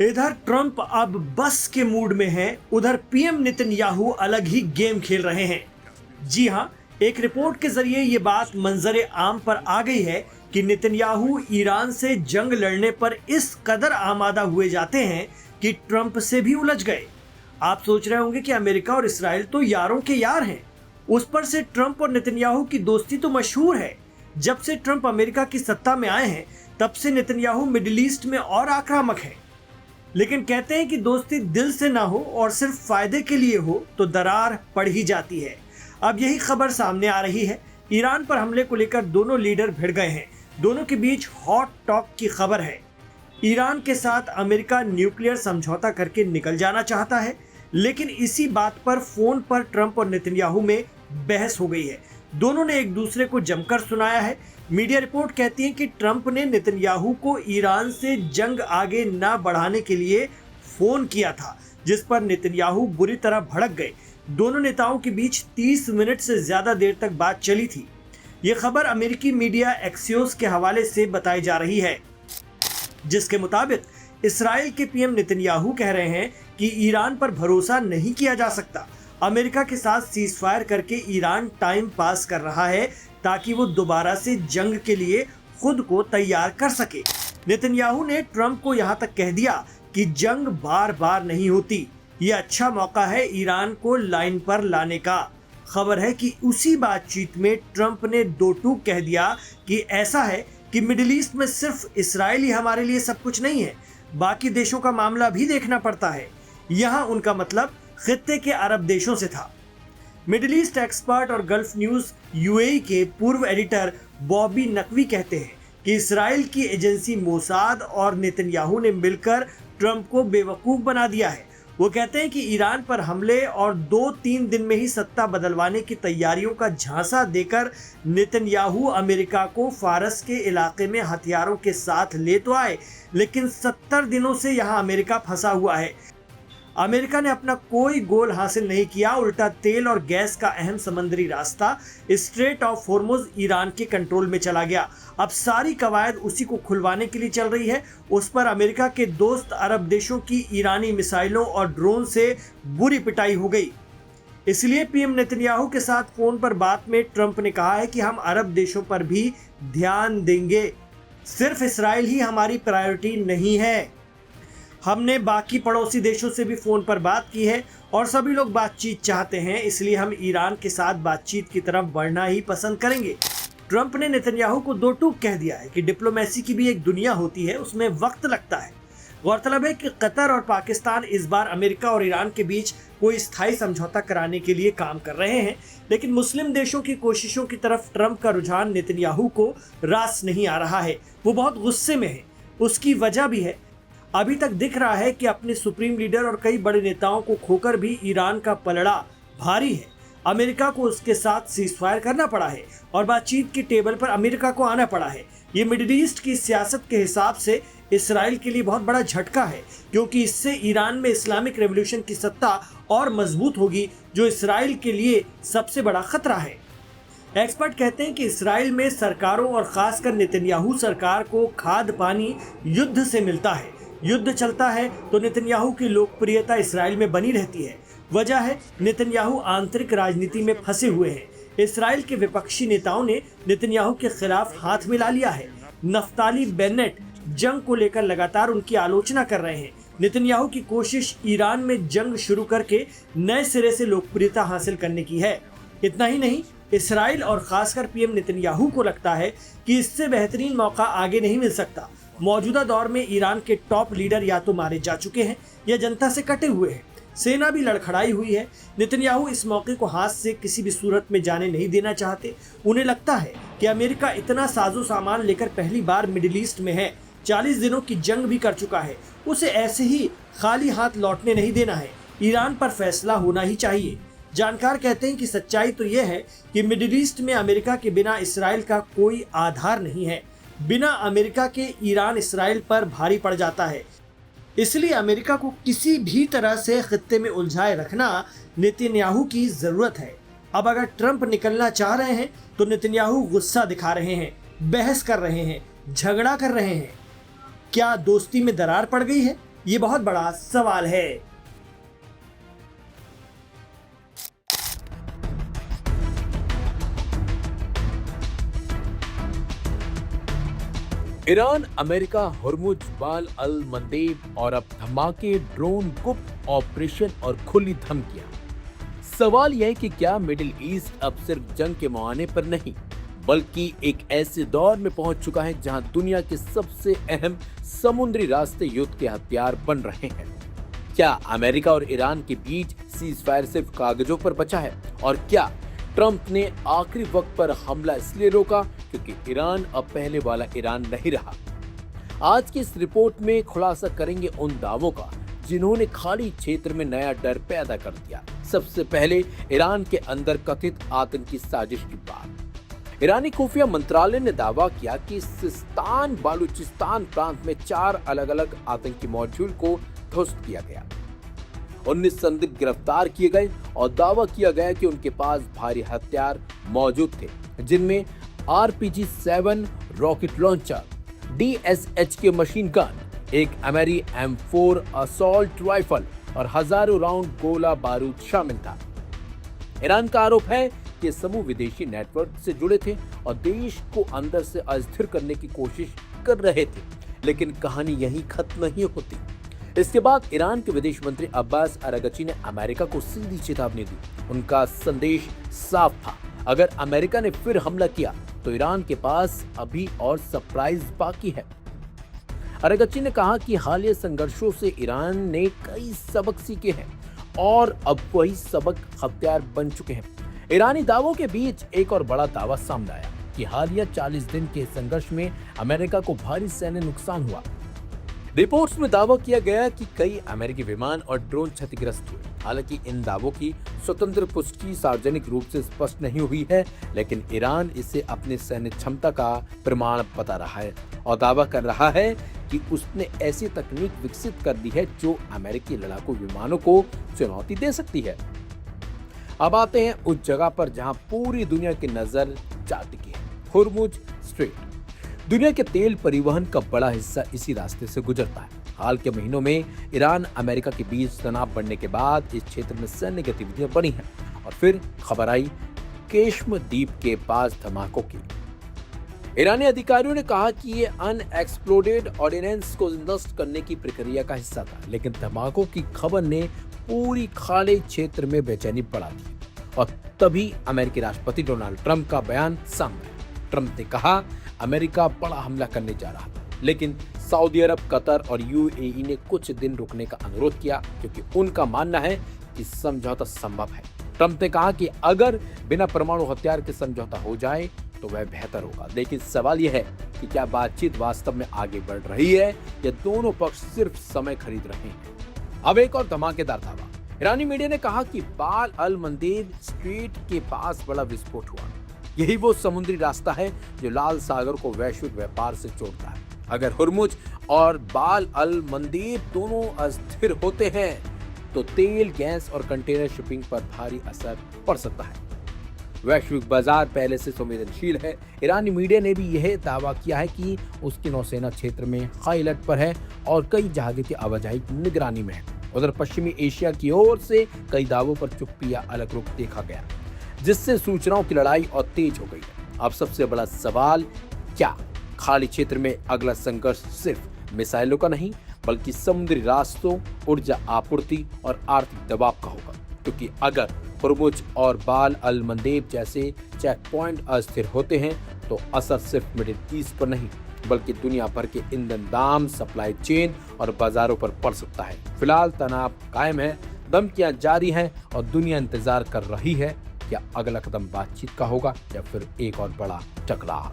इधर ट्रंप अब बस के मूड में है, उधर पीएम नेतन्याहू अलग ही गेम खेल रहे हैं। जी हां, एक रिपोर्ट के जरिए ये बात मंजरे आम पर आ गई है कि नेतन्याहू ईरान से जंग लड़ने पर इस कदर आमादा हुए जाते हैं कि ट्रंप से भी उलझ गए। आप सोच रहे होंगे कि अमेरिका और इसराइल तो यारों के यार हैं, उस पर से ट्रंप और नेतन्याहू की दोस्ती तो मशहूर है। जब से ट्रंप अमेरिका की सत्ता में आए हैं तब से नेतन्याहू मिडिल ईस्ट में और आक्रामक है। लेकिन कहते हैं कि दोस्ती दिल से ना हो और सिर्फ फायदे के लिए हो तो दरार पड़ ही जाती है। अब यही खबर सामने आ रही है। ईरान पर हमले को लेकर दोनों लीडर भिड़ गए हैं। दोनों के बीच हॉट टॉक की खबर है। ईरान के साथ अमेरिका न्यूक्लियर समझौता करके निकल जाना चाहता है, लेकिन इसी बात पर फोन पर ट्रंप और नेतन्याहू में बहस हो गई है। दोनों ने एक दूसरे को जमकर सुनाया है। मीडिया रिपोर्ट कहती है कि ट्रंप ने नेतन्याहू को ईरान से जंग आगे न बढ़ाने के लिए फोन किया था, जिस पर नेतन्याहू बुरी तरह भड़क गए। दोनों नेताओं के बीच 30 मिनट से ज्यादा देर तक बात चली थी। ये खबर अमेरिकी मीडिया एक्सियोस के हवाले से बताई जा रही है, जिसके मुताबिक इसराइल के पीएम नेतन्याहू कह रहे हैं कि ईरान पर भरोसा नहीं किया जा सकता। अमेरिका के साथ सीज फायर करके ईरान टाइम पास कर रहा है ताकि वो दोबारा से जंग के लिए खुद को तैयार कर सके। नेतन्याहू ने ट्रंप को यहाँ तक कह दिया कि जंग बार बार नहीं होती, ये अच्छा मौका है ईरान को लाइन पर लाने का। खबर है कि उसी बातचीत में ट्रंप ने दो टूक कह दिया कि ऐसा है कि मिडिल ईस्ट में सिर्फ इसराइल ही हमारे लिए सब कुछ नहीं है, बाकी देशों का मामला भी देखना पड़ता है। यहाँ उनका मतलब खित्ते के अरब देशों से था। मिडिल ईस्ट एक्सपर्ट और गल्फ न्यूज यूएई के पूर्व एडिटर बॉबी नकवी कहते हैं कि इसराइल की एजेंसी मोसाद और नेतन्याहू ने मिलकर ट्रंप को बेवकूफ बना दिया है। वो कहते हैं कि ईरान पर हमले और 2-3 दिन में ही सत्ता बदलवाने की तैयारियों का झांसा देकर नेतन्याहू अमेरिका को फारस के इलाके में हथियारों के साथ ले तो आए, लेकिन 70 दिनों से यहाँ अमेरिका फंसा हुआ है। अमेरिका ने अपना कोई गोल हासिल नहीं किया, उल्टा तेल और गैस का अहम समुद्री रास्ता स्ट्रेट ऑफ होर्मुज ईरान के कंट्रोल में चला गया। अब सारी कवायद उसी को खुलवाने के लिए चल रही है। उस पर अमेरिका के दोस्त अरब देशों की ईरानी मिसाइलों और ड्रोन से बुरी पिटाई हो गई। इसलिए पीएम नेतन्याहू के साथ फोन पर बात में ट्रंप ने कहा है कि हम अरब देशों पर भी ध्यान देंगे, सिर्फ इसराइल ही हमारी प्रायोरिटी नहीं है। हमने बाकी पड़ोसी देशों से भी फोन पर बात की है और सभी लोग बातचीत चाहते हैं, इसलिए हम ईरान के साथ बातचीत की तरफ बढ़ना ही पसंद करेंगे। ट्रंप ने नेतन्याहू को दो टूक कह दिया है कि डिप्लोमेसी की भी एक दुनिया होती है, उसमें वक्त लगता है। गौरतलब है कि कतर और पाकिस्तान इस बार अमेरिका और ईरान के बीच कोई स्थायी समझौता कराने के लिए काम कर रहे हैं, लेकिन मुस्लिम देशों की कोशिशों की तरफ ट्रंप का रुझान नेतन्याहू को रास नहीं आ रहा है। वो बहुत गुस्से में है। उसकी वजह भी है। अभी तक दिख रहा है कि अपने सुप्रीम लीडर और कई बड़े नेताओं को खोकर भी ईरान का पलड़ा भारी है। अमेरिका को उसके साथ सीज फायर करना पड़ा है और बातचीत की टेबल पर अमेरिका को आना पड़ा है। ये मिडिल ईस्ट की सियासत के हिसाब से इसराइल के लिए बहुत बड़ा झटका है, क्योंकि इससे ईरान में इस्लामिक रेवोल्यूशन की सत्ता और मजबूत होगी, जो इसराइल के लिए सबसे बड़ा खतरा है। एक्सपर्ट कहते हैं कि इसराइल में सरकारों और खासकर नेतन्याहू सरकार को खाद पानी युद्ध से मिलता है। युद्ध चलता है तो नेतन्याहू की लोकप्रियता इसराइल में बनी रहती है। वजह है नेतन्याहू आंतरिक राजनीति में फंसे हुए हैं। इसराइल के विपक्षी नेताओं ने नेतन्याहू के खिलाफ हाथ मिला लिया है। नफ्ताली बेनेट जंग को लेकर लगातार उनकी आलोचना कर रहे हैं। नेतन्याहू की कोशिश ईरान में जंग शुरू करके नए सिरे से लोकप्रियता हासिल करने की है। इतना ही नहीं, इसराइल और खासकर पीएम नेतन्याहू को लगता है कि इससे बेहतरीन मौका आगे नहीं मिल सकता। मौजूदा दौर में ईरान के टॉप लीडर या तो मारे जा चुके हैं या जनता से कटे हुए हैं। सेना भी लड़खड़ाई हुई है। नेतन्याहू इस मौके को हाथ से किसी भी सूरत में जाने नहीं देना चाहते। उन्हें लगता है कि अमेरिका इतना साजो सामान लेकर पहली बार मिडिल ईस्ट में है, 40 दिनों की जंग भी कर चुका है, उसे ऐसे ही खाली हाथ लौटने नहीं देना है। ईरान पर फैसला होना ही चाहिए। जानकार कहते हैं कि सच्चाई तो यह है कि मिडिल ईस्ट में अमेरिका के बिना इसराइल का कोई आधार नहीं है। बिना अमेरिका के ईरान इसराइल पर भारी पड़ जाता है। इसलिए अमेरिका को किसी भी तरह से खित्ते में उलझाए रखना नेतन्याहू की जरूरत है। अब अगर ट्रंप निकलना चाह रहे हैं तो नेतन्याहू गुस्सा दिखा रहे हैं, बहस कर रहे हैं, झगड़ा कर रहे हैं। क्या दोस्ती में दरार पड़ गई है? ये बहुत बड़ा सवाल है। ईरान, अमेरिका, हुर्मुज, बाल अल मंदेब और अब धमाके, ड्रोन, गुप्त ऑपरेशन और खुली धमकियां। सवाल यह है कि क्या मिडिल ईस्ट अब सिर्फ जंग के मुहाने पर नहीं, बल्कि एक ऐसे दौर में पहुंच चुका है जहां दुनिया के सबसे अहम समुद्री रास्ते युद्ध के हथियार बन रहे हैं। क्या अमेरिका और ईरान के बीच सीजफायर सिर्फ कागजों पर बचा है? और क्या ट्रंप ने आखिरी वक्त पर हमला इसलिए रोका क्योंकि ईरान अब पहले वाला ईरान नहीं रहा? आज की इस रिपोर्ट में खुलासा करेंगे उन दावों का जिन्होंने खाड़ी क्षेत्र में नया डर पैदा कर दिया। सबसे पहले ईरान के अंदर कथित आतंकी साजिश की बात। ईरानी खुफिया मंत्रालय ने दावा किया कि सिस्तान बालूचिस्तान प्रांत में 4 अलग अलग आतंकी मॉड्यूल को ध्वस्त किया गया। 19 संदिग्ध गिरफ्तार किए गए और दावा किया गया कि उनके पास भारी हथियार मौजूद थे, जिनमें RPG-7 रॉकेट लॉन्चर, DSH के मशीन गन, एक अमेरी M4 असॉल्ट राइफल और हजारों राउंड गोला बारूद शामिल था। ईरान का आरोप है कि समूह विदेशी नेटवर्क से जुड़े थे और देश को अंदर से अस्थिर करने की कोशिश कर रहे थे, लेकिन कहानी यहीं खत्म नहीं होती। इसके बाद ईरान के विदेश मंत्री अब्बास अरागची ने अमेरिका को सीधी चेतावनी दी। उनका संदेश साफ था, अगर अमेरिका ने फिर हमला किया तो ईरान के पास अभी और सरप्राइज बाकी है। अरागची ने कहा कि हालिया संघर्षों से ईरान ने कई सबक सीखे हैं और अब वही सबक हथियार बन चुके हैं। ईरानी दावों के बीच एक और बड़ा दावा सामने आया कि हालिया 40 दिन के संघर्ष में अमेरिका को भारी सैन्य नुकसान हुआ। रिपोर्ट्स में दावा किया गया कि कई अमेरिकी विमान और ड्रोन क्षतिग्रस्त हुए। हालांकि इन दावों की स्वतंत्र पुष्टि सार्वजनिक रूप से स्पष्ट नहीं हुई है, लेकिन ईरान इसे अपने सैन्य क्षमता का प्रमाण बता रहा है और दावा कर रहा है कि उसने ऐसी तकनीक विकसित कर दी है जो अमेरिकी लड़ाकू विमानों को चुनौती दे सकती है। अब आते हैं उस जगह पर जहां पूरी दुनिया की नजर जा टिकी है, हुर्मुज स्ट्रेट। दुनिया के तेल परिवहन का बड़ा हिस्सा इसी रास्ते से गुजरता है। हाल के महीनों में ईरान अमेरिका के बीच तनाव बढ़ने के बाद इस क्षेत्र में सैन्य गतिविधियां बढ़ी हैं और फिर खबर आई केश्म द्वीप के पास धमाकों की। ईरानी अधिकारियों ने कहा कि ये अनएक्सप्लोडेड ऑर्डिनेंस को नष्ट करने की प्रक्रिया का हिस्सा था, लेकिन धमाकों की खबर ने पूरी खाड़ी क्षेत्र में बेचैनी बढ़ा दी और तभी अमेरिकी राष्ट्रपति डोनाल्ड ट्रंप का बयान सामने आया। ट्रंप ने कहा अमेरिका बड़ा हमला करने जा रहा था, लेकिन सऊदी अरब, कतर और यूएई ने कुछ दिन रुकने का अनुरोध किया क्योंकि उनका मानना है कि समझौता संभव है। ट्रंप ने कहा कि अगर बिना परमाणु हथियार के समझौता हो जाए तो वह बेहतर होगा, लेकिन सवाल यह है कि क्या बातचीत वास्तव में आगे बढ़ रही है या दोनों पक्ष सिर्फ समय खरीद रहे हैं। अब एक और धमाकेदार दावा। ईरानी मीडिया ने कहा कि बाल अल मंदेब स्ट्रेट के पास बड़ा विस्फोट हुआ। यही वो समुद्री रास्ता है जो लाल सागर को वैश्विक व्यापार से जोड़ता है। अगर हुर्मुज और बाल अल मंदेब दोनों अस्थिर होते हैं तो तेल, गैस और कंटेनर शिपिंग पर भारी असर पड़ सकता है। वैश्विक बाजार पहले से संवेदनशील है। ईरानी मीडिया ने भी यह दावा किया है कि उसकी नौसेना क्षेत्र में हाई अलर्ट पर है और कई जहाजों की आवाजाही की निगरानी में है। उधर पश्चिमी एशिया की ओर से कई दावों पर चुप्पी या अलग रुख देखा गया, जिससे सूचनाओं की लड़ाई और तेज हो गई है। अब सबसे बड़ा सवाल, क्या खाड़ी क्षेत्र में अगला संघर्ष सिर्फ मिसाइलों का नहीं बल्कि समुद्री रास्तों, ऊर्जा आपूर्ति और आर्थिक दबाव का होगा? क्योंकि अगर हुर्मुज और बाल अल मंदेब जैसे चेक पॉइंट अस्थिर होते हैं तो असर सिर्फ मिडिल ईस्ट पर नहीं बल्कि दुनिया भर के ईंधन दाम, सप्लाई चेन और बाजारों पर पड़ सकता है। फिलहाल तनाव कायम है, धमकियां जारी हैं और दुनिया इंतजार कर रही है क्या अगला कदम बातचीत का होगा या फिर एक और बड़ा टकराव।